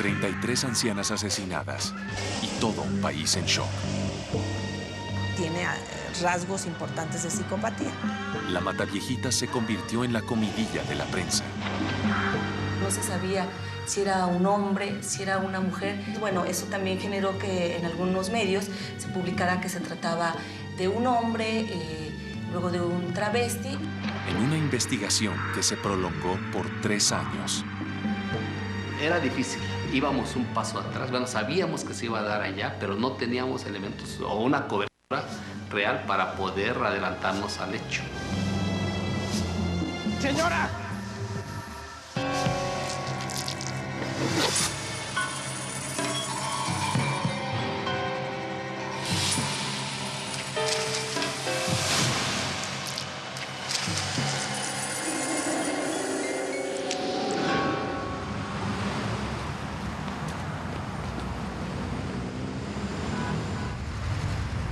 33 ancianas asesinadas y todo un país en shock. Tiene rasgos importantes de psicopatía. La Mataviejita se convirtió en la comidilla de la prensa. No se sabía si era un hombre, si era una mujer. Bueno, eso también generó que en algunos medios se publicara que se trataba de un hombre, luego de un travesti. En una investigación que se prolongó por 3 años. Era difícil, íbamos un paso atrás. Bueno, sabíamos que se iba a dar allá, pero no teníamos elementos o una cobertura real para poder adelantarnos al hecho. ¡Señora!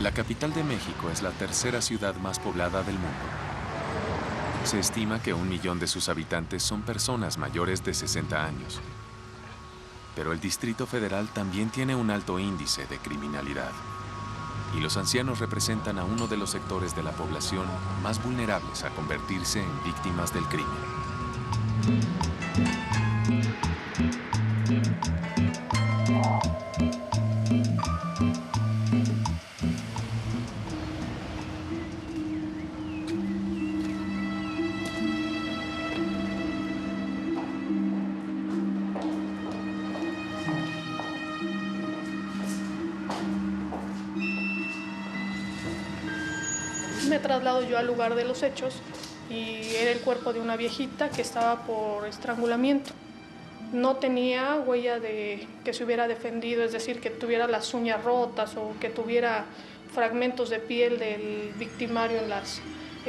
La capital de México es la tercera ciudad más poblada del mundo. Se estima que 1 millón de sus habitantes son personas mayores de 60 años. Pero el Distrito Federal también tiene un alto índice de criminalidad. Y los ancianos representan a uno de los sectores de la población más vulnerables a convertirse en víctimas del crimen. Me traslado yo al lugar de los hechos y era el cuerpo de una viejita que estaba por estrangulamiento. No tenía huella de que se hubiera defendido, es decir, que tuviera las uñas rotas o que tuviera fragmentos de piel del victimario en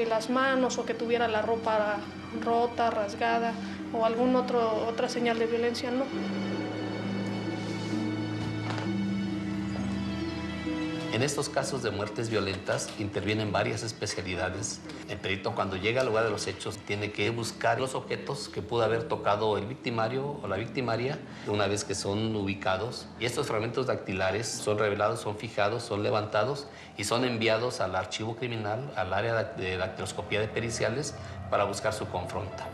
las manos o que tuviera la ropa rota, rasgada o alguna otra señal de violencia, no. En estos casos de muertes violentas intervienen varias especialidades. El perito, cuando llega al lugar de los hechos, tiene que buscar los objetos que pudo haber tocado el victimario o la victimaria una vez que son ubicados. Y estos fragmentos dactilares son revelados, son fijados, son levantados y son enviados al archivo criminal, al área de dactiloscopía de periciales, para buscar su confronta.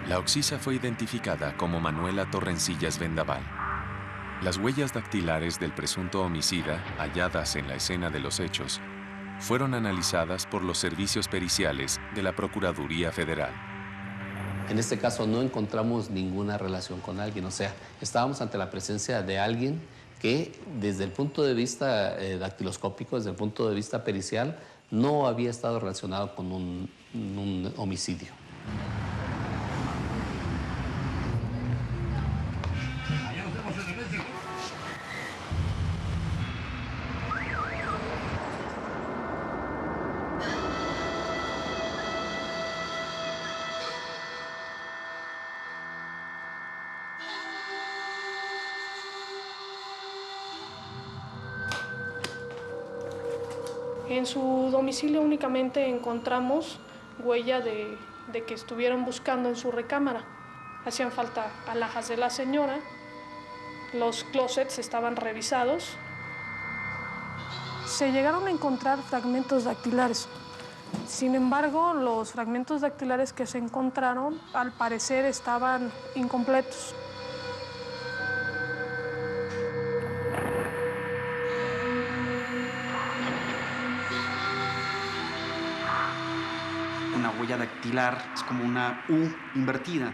La occisa fue identificada como Manuela Torrencillas Vendaval. Las huellas dactilares del presunto homicida, halladas en la escena de los hechos, fueron analizadas por los servicios periciales de la Procuraduría Federal. En este caso no encontramos ninguna relación con alguien, o sea, estábamos ante la presencia de alguien que desde el punto de vista dactiloscópico, desde el punto de vista pericial, no había estado relacionado con un homicidio. En su domicilio únicamente encontramos huella de que estuvieron buscando en su recámara. Hacían falta alhajas de la señora, los closets estaban revisados. Se llegaron a encontrar fragmentos dactilares. Sin embargo, los fragmentos dactilares que se encontraron, al parecer, estaban incompletos. Una huella dactilar es como una U invertida.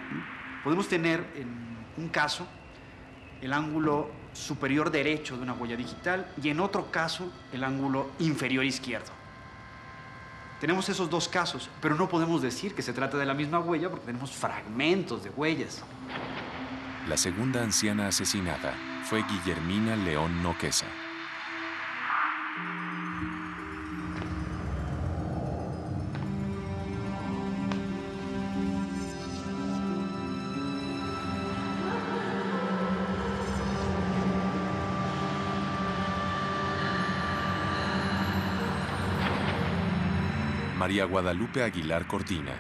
Podemos tener en un caso el ángulo superior derecho de una huella digital y en otro caso el ángulo inferior izquierdo. Tenemos esos dos casos, pero no podemos decir que se trata de la misma huella porque tenemos fragmentos de huellas. La segunda anciana asesinada fue Guillermina León Noquesa. María Guadalupe Aguilar Cortina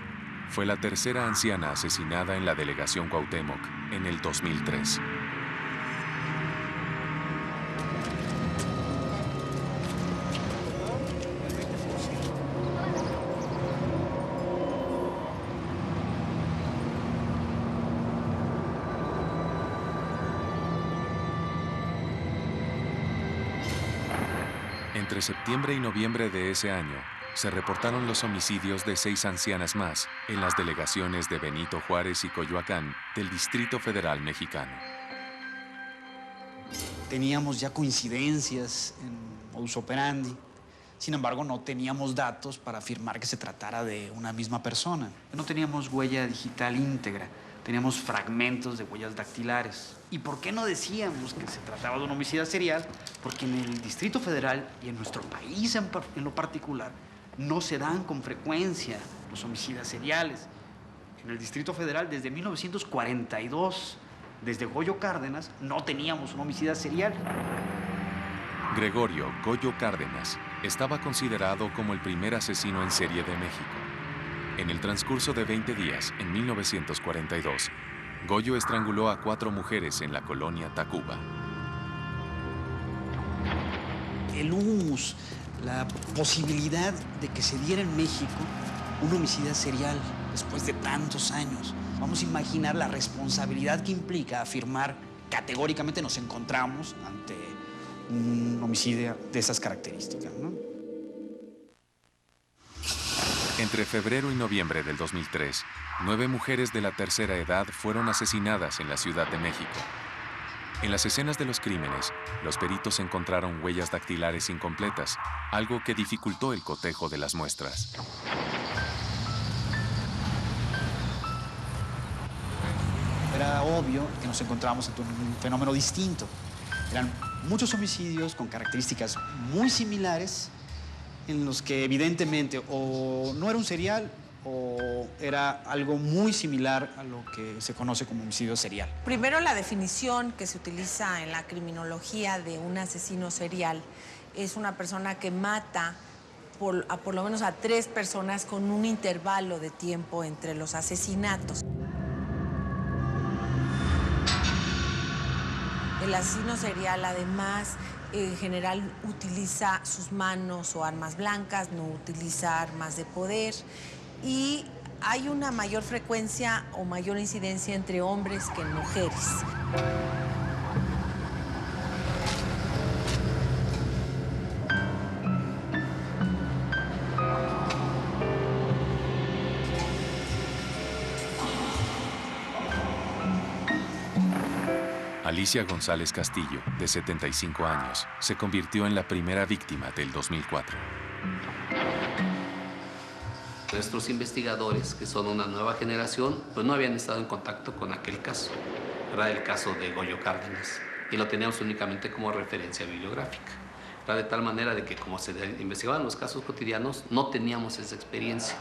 fue la tercera anciana asesinada en la delegación Cuauhtémoc en el 2003. Entre septiembre y noviembre de ese año, se reportaron los homicidios de 6 ancianas más en las delegaciones de Benito Juárez y Coyoacán del Distrito Federal mexicano. Teníamos ya coincidencias en modus operandi. Sin embargo, no teníamos datos para afirmar que se tratara de una misma persona. No teníamos huella digital íntegra, teníamos fragmentos de huellas dactilares. ¿Y por qué no decíamos que se trataba de un homicida serial? Porque en el Distrito Federal y en nuestro país en lo particular no se dan con frecuencia los homicidas seriales. En el Distrito Federal, desde 1942, desde Goyo Cárdenas, no teníamos un homicida serial. Gregorio Goyo Cárdenas estaba considerado como el primer asesino en serie de México. En el transcurso de 20 días, en 1942, Goyo estranguló a 4 mujeres en la colonia Tacuba. El humus, la posibilidad de que se diera en México un homicida serial después de tantos años. Vamos a imaginar la responsabilidad que implica afirmar categóricamente nos encontramos ante un homicidio de esas características, ¿no? Entre febrero y noviembre del 2003, 9 mujeres de la tercera edad fueron asesinadas en la Ciudad de México. En las escenas de los crímenes, los peritos encontraron huellas dactilares incompletas, algo que dificultó el cotejo de las muestras. Era obvio que nos encontrábamos ante un fenómeno distinto. Eran muchos homicidios con características muy similares, en los que evidentemente o no era un serial o era algo muy similar a lo que se conoce como homicidio serial. Primero, la definición que se utiliza en la criminología de un asesino serial es una persona que mata por lo menos a 3 personas con un intervalo de tiempo entre los asesinatos. El asesino serial, además, en general utiliza sus manos o armas blancas, no utiliza armas de poder, y hay una mayor frecuencia o mayor incidencia entre hombres que en mujeres. Alicia González Castillo, de 75 años, se convirtió en la primera víctima del 2004. Nuestros investigadores, que son una nueva generación, pues no habían estado en contacto con aquel caso. Era el caso de Goyo Cárdenas y lo teníamos únicamente como referencia bibliográfica. Era de tal manera de que como se investigaban los casos cotidianos, no teníamos esa experiencia.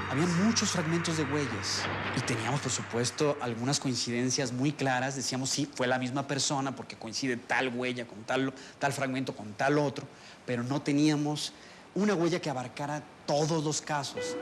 Había muchos fragmentos de huellas y teníamos, por supuesto, algunas coincidencias muy claras. Decíamos, sí, fue la misma persona porque coincide tal huella con tal fragmento con tal otro, pero no teníamos una huella que abarcara todos los casos.